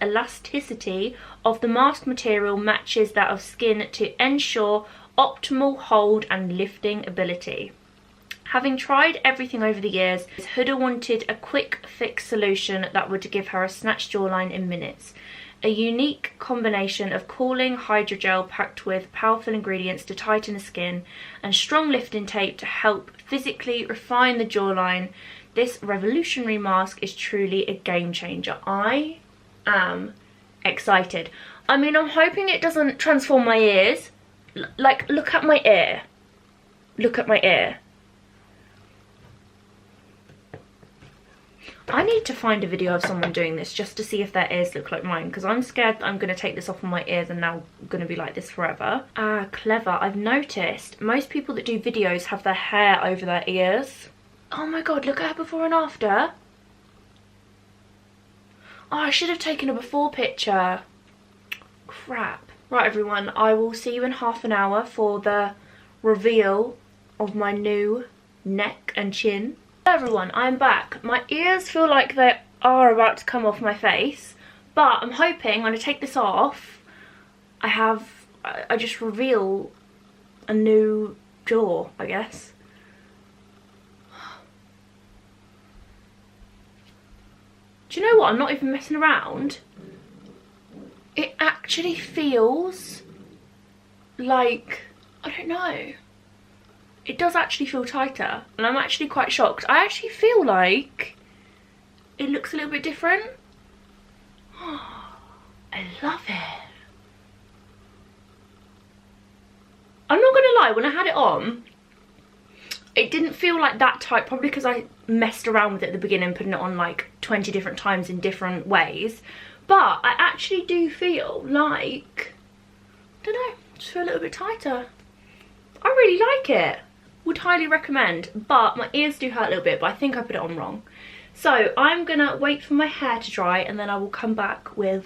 elasticity of the mask material matches that of skin to ensure optimal hold and lifting ability. Having tried everything over the years, Huda wanted a quick fix solution that would give her a snatched jawline in minutes. A unique combination of cooling hydrogel packed with powerful ingredients to tighten the skin and strong lifting tape to help physically refine the jawline. This revolutionary mask is truly a game changer. I am excited. I mean, I'm hoping it doesn't transform my ears. Like, look at my ear. Look at my ear. I need to find a video of someone doing this just to see if their ears look like mine, because I'm scared that I'm going to take this off of my ears and now I'm going to be like this forever. Ah, clever. I've noticed most people that do videos have their hair over their ears. Oh my god, look at her before and after. Oh, I should have taken a before picture. Crap. Right, everyone, I will see you in half an hour for the reveal of my new neck and chin. Hello everyone, I'm back. My ears feel like they are about to come off my face, but I'm hoping when I take this off, I just reveal a new jaw, I guess. Do you know what? I'm not even messing around. It actually feels like, I don't know. It does actually feel tighter, and I'm actually quite shocked. I actually feel like it looks a little bit different. I love it. I'm not gonna lie, when I had it on, it didn't feel like that tight, probably because I messed around with it at the beginning, putting it on like 20 different times in different ways. But I actually do feel like, I don't know, just feel a little bit tighter. I really like it. Would highly recommend, but my ears do hurt a little bit, but I think I put it on wrong. So I'm gonna wait for my hair to dry and then I will come back with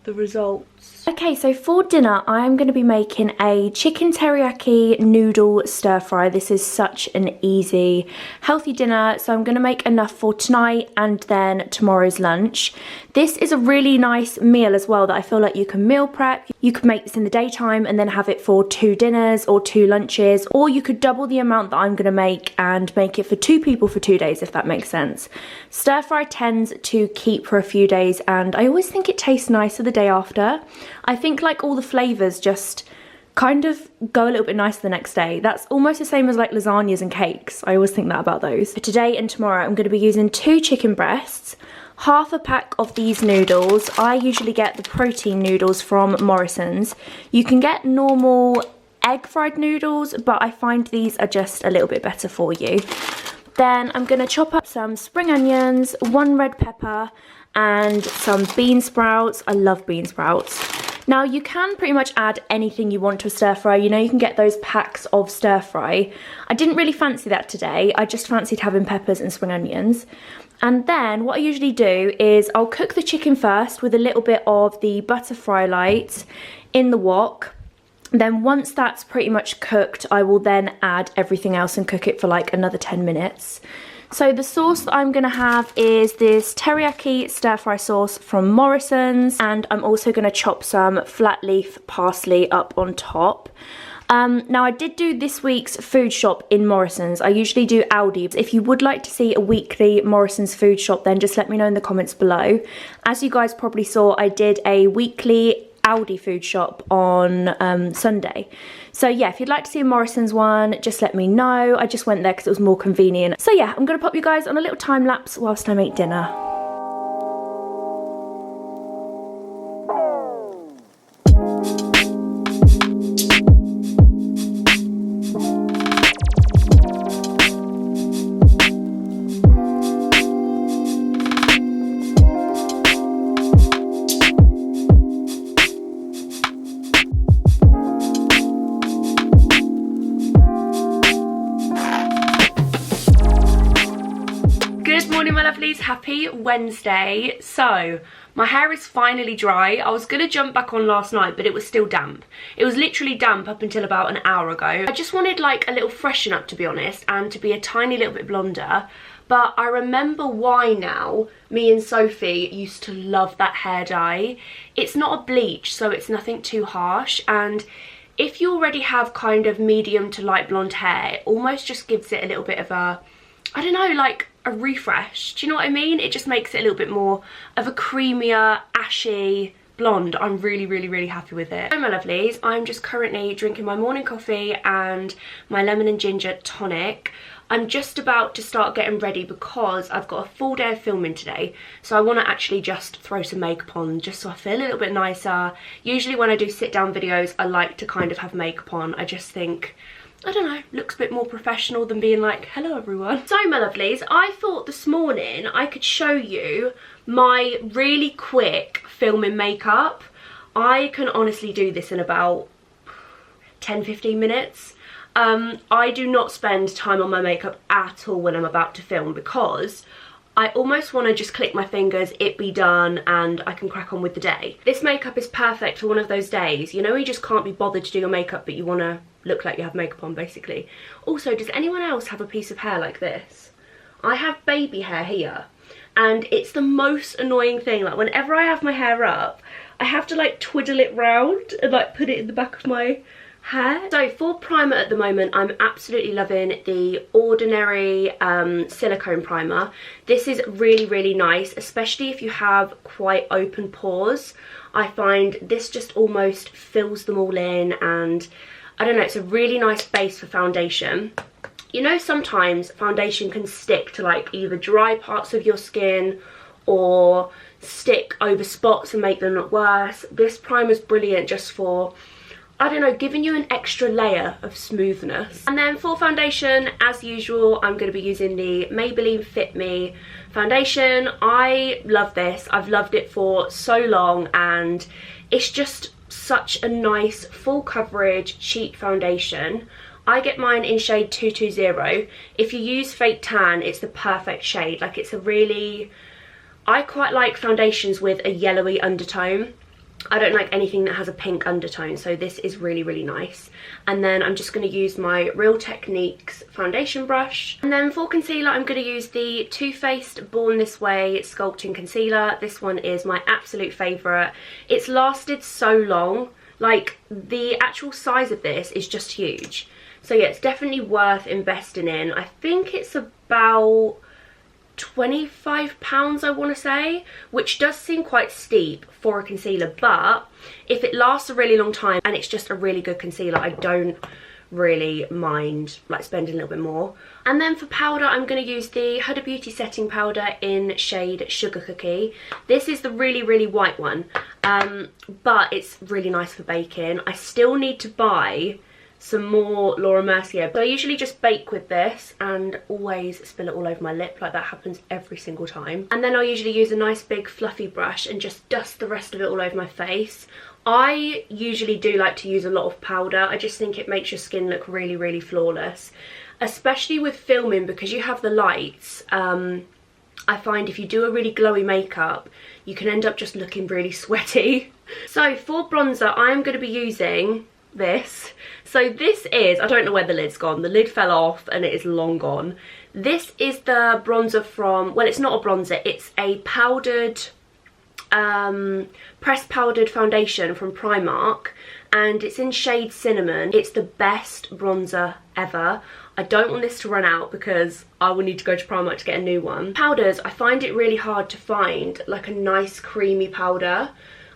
the results. Okay, so for dinner I am going to be making a chicken teriyaki noodle stir fry. This is such an easy, healthy dinner, so I'm going to make enough for tonight and then tomorrow's lunch. This is a really nice meal as well that I feel like you can meal prep. You could make this in the daytime and then have it for 2 dinners or 2 lunches, or you could double the amount that I'm going to make and make it for 2 people for 2 days, if that makes sense. Stir fry tends to keep for a few days, and I always think it tastes nicer the day after. I think like all the flavours just kind of go a little bit nicer the next day. That's almost the same as like lasagnas and cakes. I always think that about those. For today and tomorrow, I'm going to be using 2 chicken breasts, half a pack of these noodles. I usually get the protein noodles from Morrison's. You can get normal egg fried noodles, but I find these are just a little bit better for you. Then I'm going to chop up some spring onions, 1 red pepper, and some bean sprouts. I love bean sprouts. Now you can pretty much add anything you want to a stir fry. You know, you can get those packs of stir fry. I didn't really fancy that today. I just fancied having peppers and spring onions. And then what I usually do is I'll cook the chicken first with a little bit of the butter fry light in the wok. Then once that's pretty much cooked, I will then add everything else and cook it for like another 10 minutes. So the sauce that I'm going to have is this teriyaki stir fry sauce from Morrison's, and I'm also going to chop some flat leaf parsley up on top. Now I did do this week's food shop in Morrison's. I usually do Aldi. If you would like to see a weekly Morrison's food shop, then just let me know in the comments below. As you guys probably saw, I did a weekly Aldi food shop on Sunday. So yeah, if you'd like to see a Morrison's one, just let me know. I just went there because it was more convenient. So yeah, I'm going to pop you guys on a little time lapse whilst I make dinner. Happy Wednesday. So my hair is finally dry. I was gonna jump back on last night, but it was still damp. It was literally damp up until about an hour ago. I just wanted like a little freshen up, to be honest, and to be a tiny little bit blonder. But I remember why now. Me and Sophie used to love that hair dye. It's not a bleach, so it's nothing too harsh, and if you already have kind of medium to light blonde hair, it almost just gives it a little bit of a, I don't know, like a refresh. Do you know what I mean? It just makes it a little bit more of a creamier, ashy blonde. I'm really happy with it. So my lovelies, I'm just currently drinking my morning coffee and my lemon and ginger tonic. I'm just about to start getting ready because I've got a full day of filming today, so I want to actually just throw some makeup on just so I feel a little bit nicer. Usually when I do sit down videos, I like to kind of have makeup on. I just think, I don't know, looks a bit more professional than being like, hello everyone. So my lovelies, I thought this morning I could show you my really quick filming makeup. I can honestly do this in about 10-15 minutes. I do not spend time on my makeup at all when I'm about to film because I almost want to just click my fingers, it be done, and I can crack on with the day. This makeup is perfect for one of those days, you know, you just can't be bothered to do your makeup but you want to look like you have makeup on, basically. Also, does anyone else have a piece of hair like this? I have baby hair here, and it's the most annoying thing. Like, whenever I have my hair up, I have to like twiddle it round and like put it in the back of my hair. So for primer at the moment, I'm absolutely loving the Ordinary silicone primer. This is really nice, especially if you have quite open pores. I find this just almost fills them all in, and I don't know, it's a really nice base for foundation. You know, sometimes foundation can stick to like either dry parts of your skin or stick over spots and make them look worse. This primer is brilliant just for, I don't know, giving you an extra layer of smoothness. And then for foundation, as usual, I'm going to be using the Maybelline Fit Me foundation. I love this. I've loved it for so long, and it's just such a nice full coverage cheap foundation. I get mine in shade 220. If you use fake tan, it's the perfect shade. Like, it's a really, I quite like foundations with a yellowy undertone. I don't like anything that has a pink undertone, so this is really nice. And then I'm just going to use my Real Techniques foundation brush. And then for concealer, I'm going to use the Too Faced Born This Way Sculpting Concealer. This one is my absolute favourite. It's lasted so long Like, the actual size of this is just huge. So yeah, it's definitely worth investing in. I think it's about £25 I want to say, which does seem quite steep for a concealer, but if it lasts a really long time and it's just a really good concealer, I don't really mind like spending a little bit more. And then for powder, I'm going to use the Huda Beauty setting powder in shade Sugar Cookie. This is the really white one, but it's really nice for baking. I still need to buy some more Laura Mercier, but I usually just bake with this and always spill it all over my lip. Like, that happens every single time. And then I'll usually use a nice big fluffy brush and just dust the rest of it all over my face. I usually do like to use a lot of powder. I just think it makes your skin look really flawless, especially with filming, because you have the lights. I find if you do a really glowy makeup, you can end up just looking really sweaty. So for bronzer, I'm going to be using this. So this is, I don't know where the lid's gone. The lid fell off and it is long gone. This is the bronzer from, well, it's not a bronzer, it's a powdered, pressed powdered foundation from Primark, and it's in shade Cinnamon. It's the best bronzer ever. I don't want this to run out because I will need to go to Primark to get a new one. Powders, I find it really hard to find like a nice creamy powder.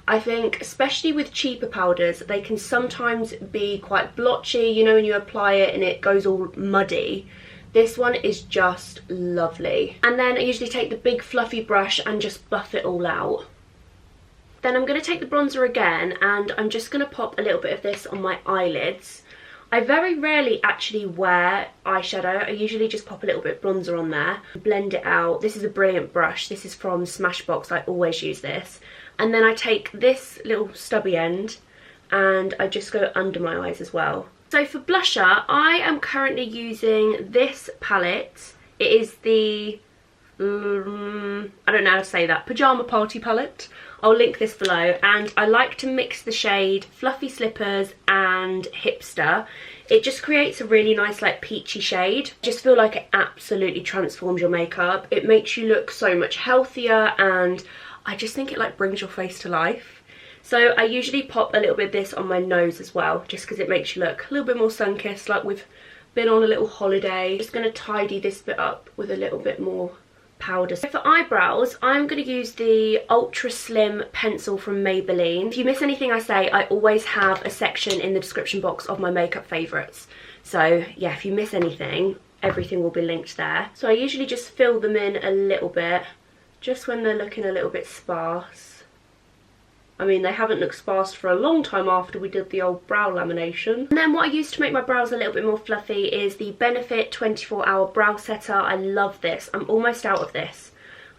I think especially with cheaper powders, they can sometimes be quite blotchy, you know, when you apply it and it goes all muddy. This one is just lovely. And then I usually take the big fluffy brush and just buff it all out. Then I'm going to take the bronzer again and I'm just going to pop a little bit of this on my eyelids. I very rarely actually wear eyeshadow. I usually just pop a little bit of bronzer on there, blend it out. This is a brilliant brush. This is from Smashbox. I always use this. And then I take this little stubby end and I just go under my eyes as well. So for blusher, I am currently using this palette. It is the, I don't know how to say that, Pajama Party palette. I'll link this below. And I like to mix the shade Fluffy Slippers and Hipster. It just creates a really nice like peachy shade. I just feel like it absolutely transforms your makeup. It makes you look so much healthier, and I just think it like brings your face to life. So I usually pop a little bit of this on my nose as well, just because it makes you look a little bit more sun-kissed, like we've been on a little holiday. Just going to tidy this bit up with a little bit more powder. So for eyebrows, I'm going to use the Ultra Slim pencil from Maybelline. If you miss anything I say, I always have a section in the description box of my makeup favourites. So yeah, if you miss anything, everything will be linked there. So I usually just fill them in a little bit, just when they're looking a little bit sparse. I mean, they haven't looked sparse for a long time after we did the old brow lamination. And then what I use to make my brows a little bit more fluffy is the Benefit 24-Hour Brow Setter. I love this. I'm almost out of this.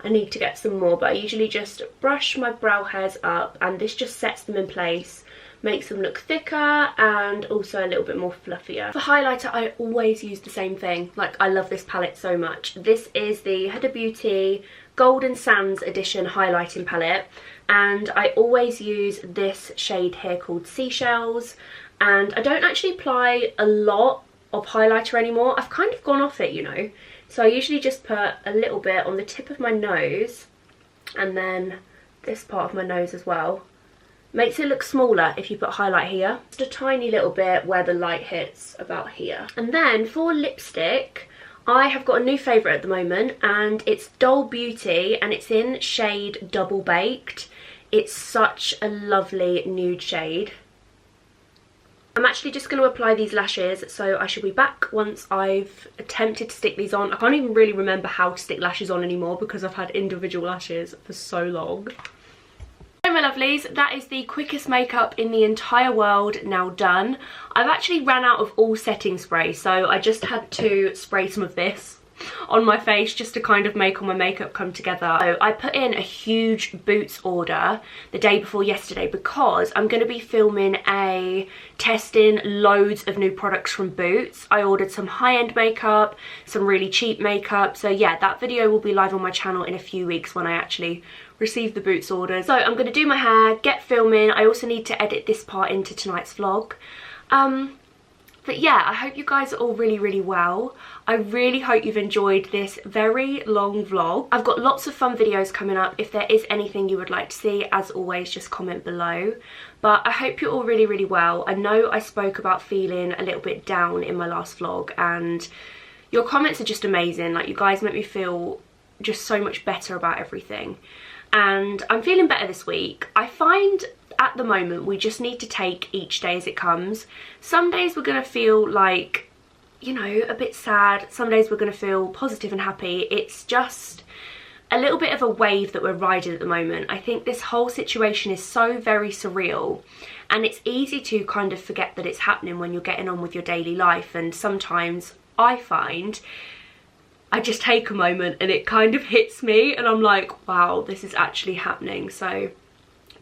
I need to get some more, but I usually just brush my brow hairs up and this just sets them in place, makes them look thicker and also a little bit more fluffier. For highlighter, I always use the same thing. Like, I love this palette so much. This is the Huda Beauty Golden Sands Edition highlighting palette, and I always use this shade here called Seashells, and I don't actually apply a lot of highlighter anymore. I've kind of gone off it, you know, so I usually just put a little bit on the tip of my nose and then this part of my nose as well. Makes it look smaller if you put highlight here. Just a tiny little bit where the light hits, about here. And then for lipstick, I have got a new favourite at the moment, and it's Doll Beauty, and it's in shade Double Baked. It's such a lovely nude shade. I'm actually just going to apply these lashes, so I shall be back once I've attempted to stick these on. I can't even really remember how to stick lashes on anymore because I've had individual lashes for so long. So my lovelies, that is the quickest makeup in the entire world now done. I've actually ran out of all setting spray, so I just had to spray some of this on my face just to kind of make all my makeup come together. So I put in a huge Boots order the day before yesterday because I'm going to be filming a testing loads of new products from Boots. I ordered some high-end makeup, some really cheap makeup, so yeah, that video will be live on my channel in a few weeks when I actually receive the Boots orders. So I'm going to do my hair, get filming. I also need to edit this part into tonight's vlog. But yeah, I hope you guys are all really well. I really hope you've enjoyed this very long vlog. I've got lots of fun videos coming up. If there is anything you would like to see, as always, just comment below. But I hope you're all really well. I know I spoke about feeling a little bit down in my last vlog, and your comments are just amazing. Like, you guys make me feel just so much better about everything. And I'm feeling better this week. I find at the moment we just need to take each day as it comes. Some days we're gonna feel like, you know, a bit sad. Some days we're gonna feel positive and happy. It's just a little bit of a wave that we're riding at the moment. I think this whole situation is so very surreal, and it's easy to kind of forget that it's happening when you're getting on with your daily life. And sometimes I find I just take a moment and it kind of hits me and I'm like, wow, this is actually happening. So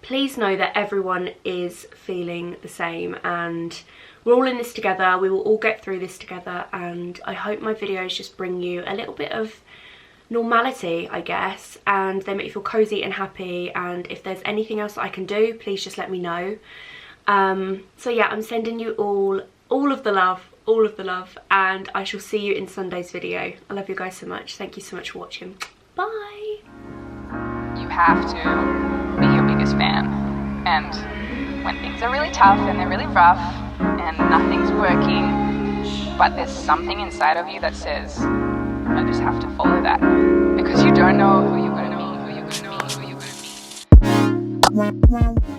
please know that everyone is feeling the same, and we're all in this together. We will all get through this together, and I hope my videos just bring you a little bit of normality, I guess, and they make you feel cozy and happy. And if there's anything else that I can do, please just let me know. So yeah, I'm sending you all of the love, and I shall see you in Sunday's video. I love you guys so much. Thank you so much for watching. Bye. You have to be your biggest fan, and when things are really tough and they're really rough and nothing's working, but there's something inside of you that says, I just have to follow that, because you don't know who you're going to be, who you're going to be, who you're going to be.